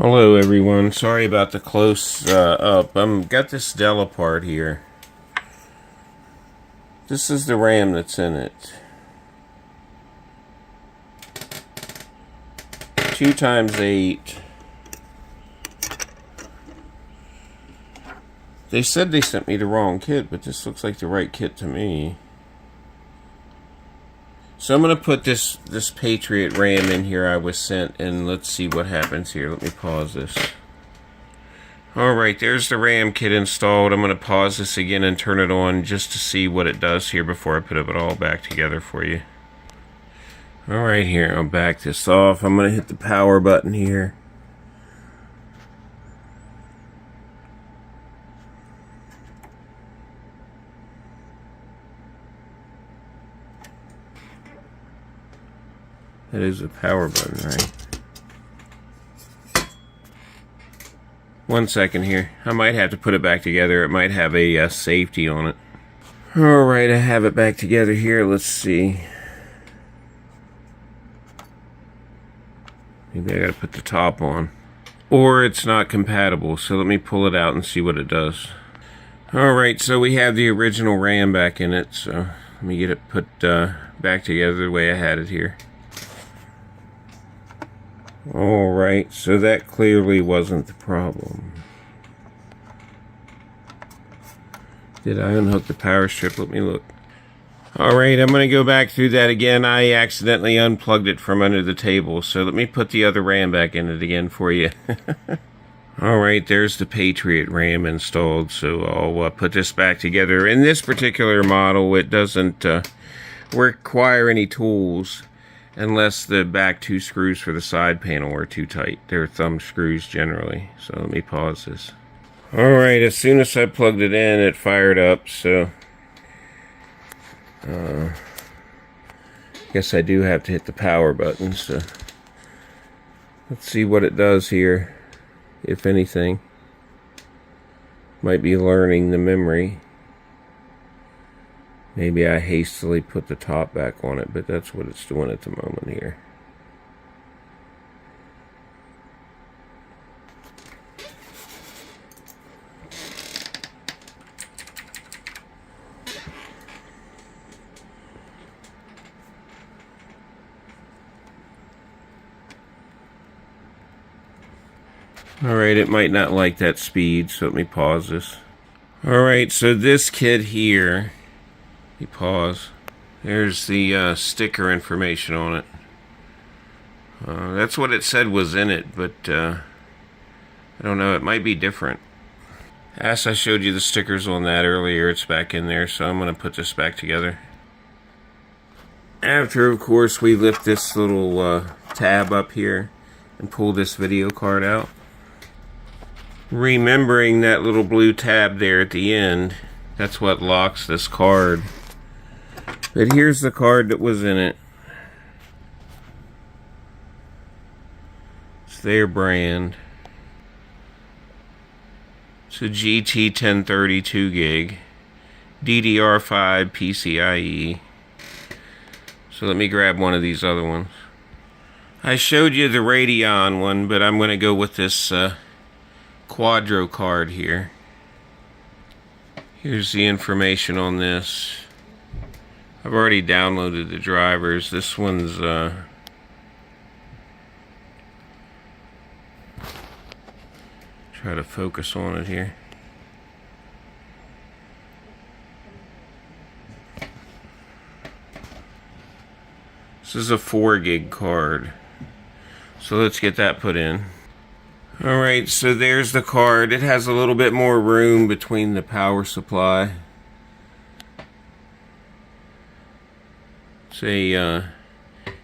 Hello everyone, sorry about the close up. Got this Dell part here. This is the RAM that's in it. 2x8. They said they sent me the wrong kit, but this looks like the right kit to me. So I'm going to put this Patriot RAM in here I was sent, and let's see what happens here. Let me pause this. Alright, there's the RAM kit installed. I'm going to pause this again and turn it on just to see what it does here before I put it all back together for you. Alright, here, I'll back this off. I'm going to hit the power button here. That is a power button, right? 1 second here. I might have to put it back together. It might have a safety on it. Alright, I have it back together here. Let's see. Maybe I gotta put the top on. Or it's not compatible, so let me pull it out and see what it does. Alright, so we have the original RAM back in it, so let me get it put back together the way I had it here. Alright, so that clearly wasn't the problem. Did I unhook the power strip? Let me look. Alright, I'm going to go back through that again. I accidentally unplugged it from under the table, so let me put the other RAM back in it again for you. Alright, there's the Patriot RAM installed, so I'll put this back together. In this particular model, it doesn't require any tools. Unless the back two screws for the side panel are too tight. They're thumb screws generally. So let me pause this. Alright, as soon as I plugged it in, it fired up. So guess I do have to hit the power button. So let's see what it does here. If anything. Might be learning the memory. Maybe I hastily put the top back on it, but that's what it's doing at the moment here. Alright, it might not like that speed, so let me pause this. Alright, so this kit here, you pause. There's the sticker information on it. That's what it said was in it, but I don't know, it might be different. As I showed you the stickers on that earlier, it's back in there, so I'm going to put this back together. After, of course, we lift this little tab up here and pull this video card out. Remembering that little blue tab there at the end, that's what locks this card. But here's the card that was in it. It's their brand. It's a GT1030 2GB, DDR5 PCIe. So let me grab one of these other ones. I showed you the Radeon one, but I'm going to go with this Quadro card here. Here's the information on this. I've already downloaded the drivers. This one's try to focus on it here. This is a 4GB card. So let's get that put in. Alright, so there's the card. It has a little bit more room between the power supply. It's a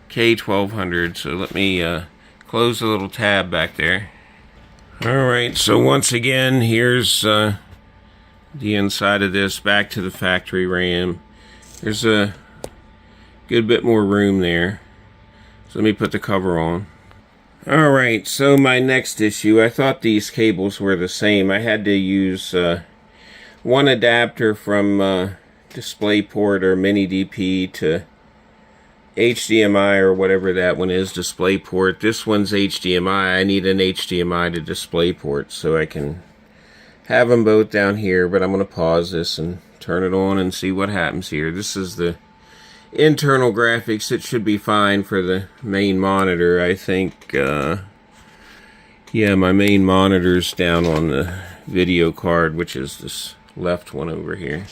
K1200, so let me close the little tab back there. Alright, so once again, here's the inside of this, back to the factory RAM. There's a good bit more room there. So let me put the cover on. Alright, so my next issue, I thought these cables were the same. I had to use one adapter from DisplayPort or Mini DP to HDMI or whatever that one is, display port. This one's HDMI. I need an HDMI to display port so I can have them both down here, but I'm going to pause this and turn it on and see what happens here. This is the internal graphics. It should be fine for the main monitor. I think, yeah, my main monitor's down on the video card, which is this left one over here.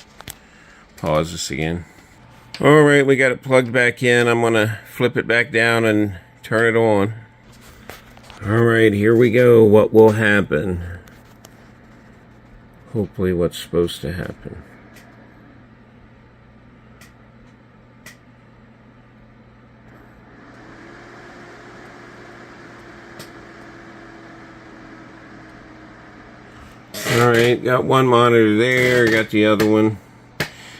Pause this again. Alright, we got it plugged back in. I'm going to flip it back down and turn it on. Alright, here we go. What will happen? Hopefully what's supposed to happen. Alright, got one monitor there, got the other one.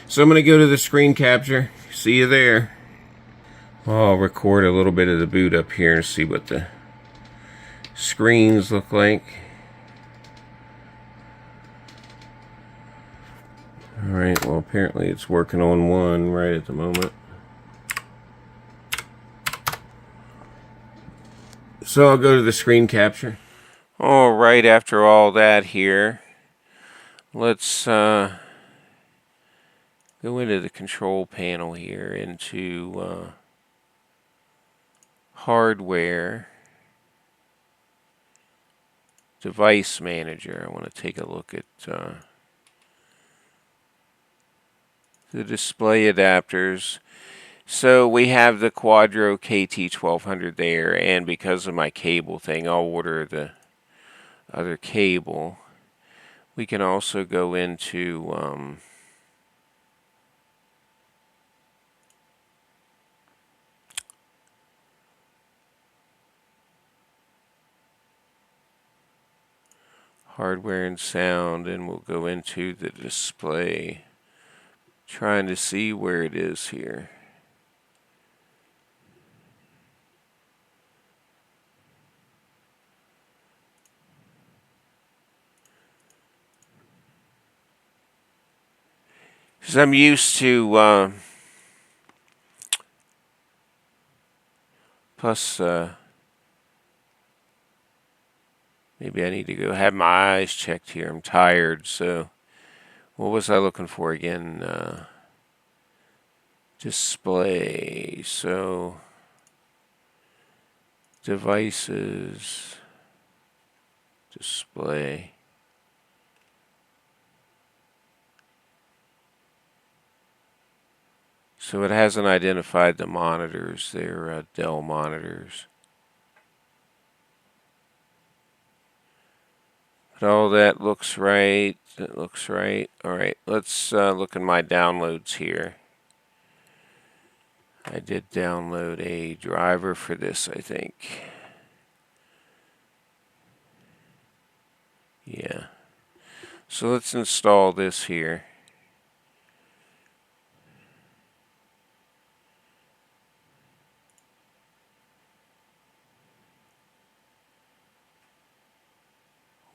So I'm going to go to the screen capture. See you there. I'll record a little bit of the boot up here and see what the screens look like. Alright, well apparently it's working on one right at the moment. So I'll go to the screen capture. Alright, after all that here, let's go into the control panel here, into hardware, device manager. I want to take a look at the display adapters. So we have the QUADRO KT1200 there, and because of my cable thing, I'll order the other cable. We can also go into hardware and sound, and we'll go into the display, trying to see where it is here. Because I'm used to plus maybe I need to go have my eyes checked here. I'm tired. So what was I looking for again? Display. So devices, display. So it hasn't identified the monitors. They're Dell monitors. But all that looks right. It looks right. Alright, let's look in my downloads here. I did download a driver for this, I think. Yeah. So let's install this here.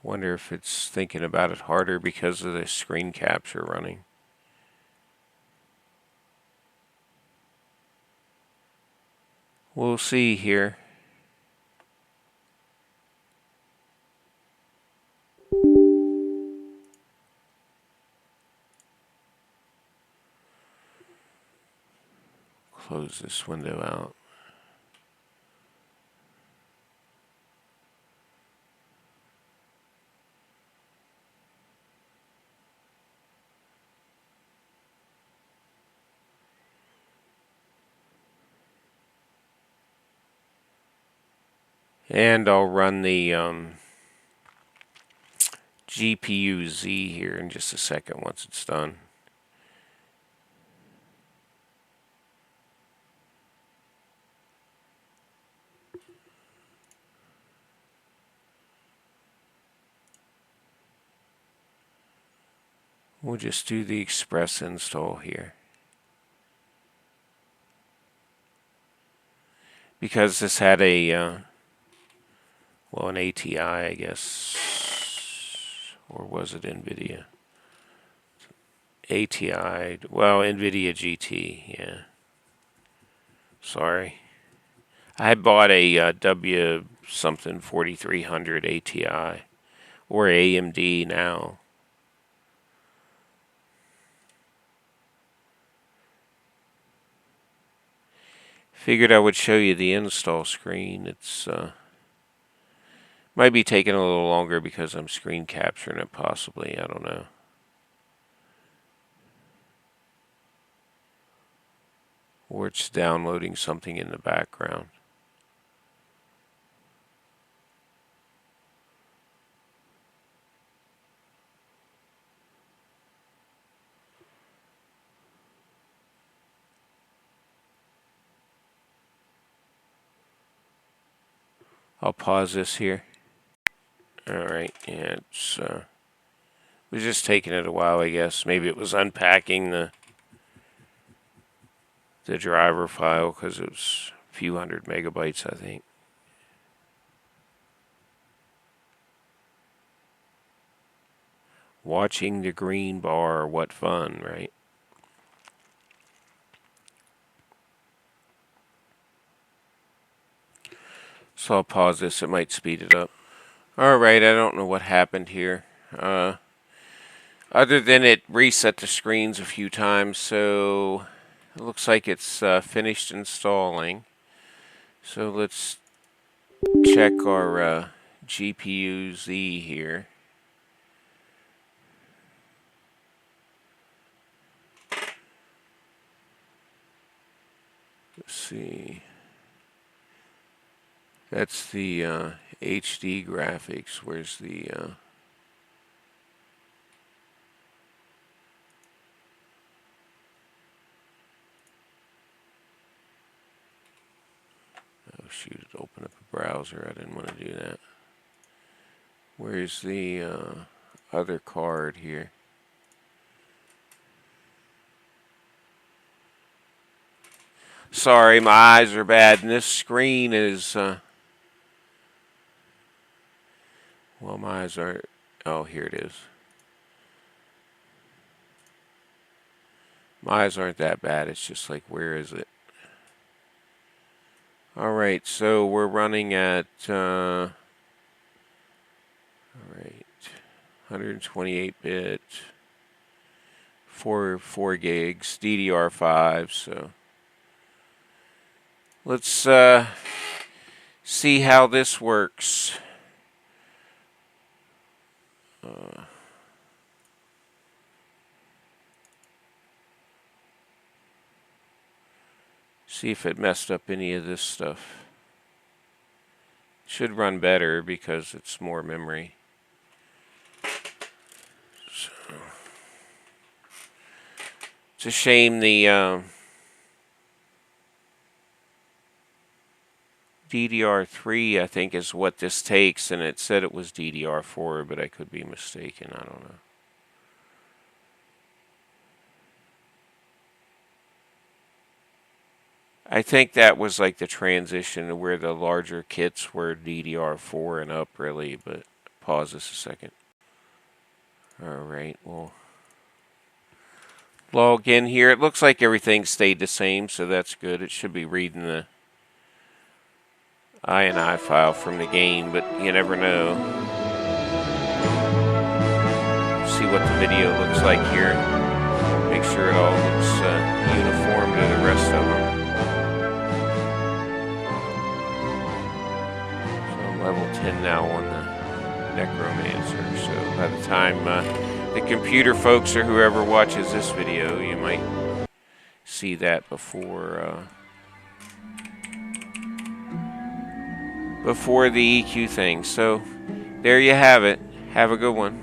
Wonder if it's thinking about it harder because of the screen capture running. We'll see here. Close this window out. And I'll run the GPU Z here in just a second once it's done. We'll just do the express install here. Because this had a well, an ATI, I guess, or was it NVIDIA? ATI, well, NVIDIA GT, yeah. Sorry. I bought a W something 4300 ATI or AMD now. Figured I would show you the install screen. It's might be taking a little longer because I'm screen capturing it possibly. I don't know. Or it's downloading something in the background. I'll pause this here. Alright, yeah, it's was just taking it a while, I guess. Maybe it was unpacking the driver file because it was a few hundred megabytes, I think. Watching the green bar, what fun, right? So I'll pause this, it might speed it up. Alright, I don't know what happened here. Other than it reset the screens a few times, so it looks like it's finished installing. So let's check our GPU Z here. Let's see. That's the HD graphics. Where's the oh shoot, it opened up a browser. I didn't want to do that. Where's the other card here? Sorry, my eyes are bad, and this screen is well, my eyes aren't. Oh, here it is. My eyes aren't that bad. It's just like, where is it? Alright, so we're running at, alright, 128-bit, 4 gigs, DDR5, so let's see how this works. See if it messed up any of this stuff. Should run better because it's more memory. So, it's a shame the DDR3, I think, is what this takes, and it said it was DDR4, but I could be mistaken. I don't know. I think that was like the transition to where the larger kits were DDR4 and up, really, but pause this a second. Alright, we'll log in here. It looks like everything stayed the same, so that's good. It should be reading the INI file from the game, but you never know. See what the video looks like here. Make sure it all looks uniform to the rest of them. Level 10 now on the Necromancer, so by the time the computer folks or whoever watches this video, you might see that before the EQ thing. So there you have it. Have a good one.